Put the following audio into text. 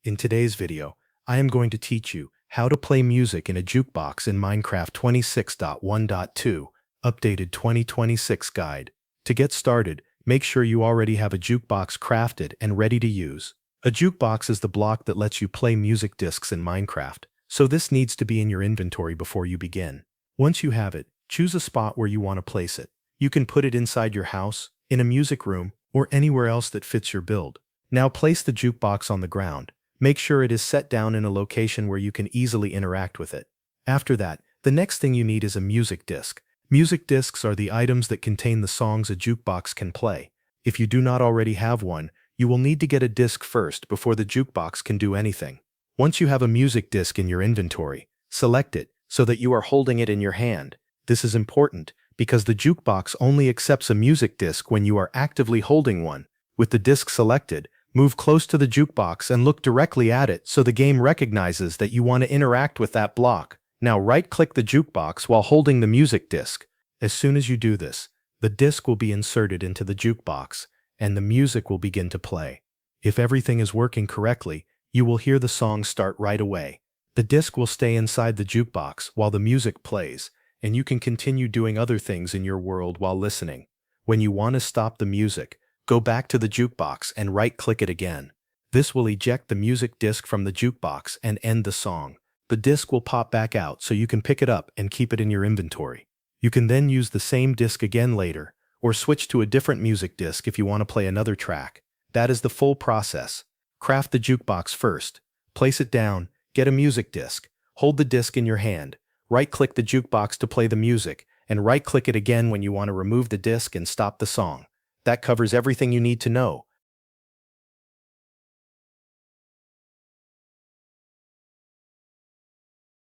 In today's video, I am going to teach you how to play music in a jukebox in Minecraft 26.1.2, updated 2026 guide. To get started, make sure you already have a jukebox crafted and ready to use. A jukebox is the block that lets you play music discs in Minecraft, so this needs to be in your inventory before you begin. Once you have it, choose a spot where you want to place it. You can put it inside your house, in a music room, or anywhere else that fits your build. Now place the jukebox on the ground. Make sure it is set down in a location where you can easily interact with it. After that, the next thing you need is a music disc. Music discs are the items that contain the songs a jukebox can play. If you do not already have one, you will need to get a disc first before the jukebox can do anything. Once you have a music disc in your inventory, select it so that you are holding it in your hand. This is important because the jukebox only accepts a music disc when you are actively holding one. With the disc selected, move close to the jukebox and look directly at it so the game recognizes that you want to interact with that block. Now right-click the jukebox while holding the music disc. As soon as you do this, the disc will be inserted into the jukebox and the music will begin to play. If everything is working correctly, you will hear the song start right away. The disc will stay inside the jukebox while the music plays, and you can continue doing other things in your world while listening. When you want to stop the music, go back to the jukebox and right-click it again. This will eject the music disc from the jukebox and end the song. The disc will pop back out so you can pick it up and keep it in your inventory. You can then use the same disc again later, or switch to a different music disc if you want to play another track. That is the full process. Craft the jukebox first. Place it down, get a music disc, hold the disc in your hand, right-click the jukebox to play the music, and right-click it again when you want to remove the disc and stop the song. That covers everything you need to know.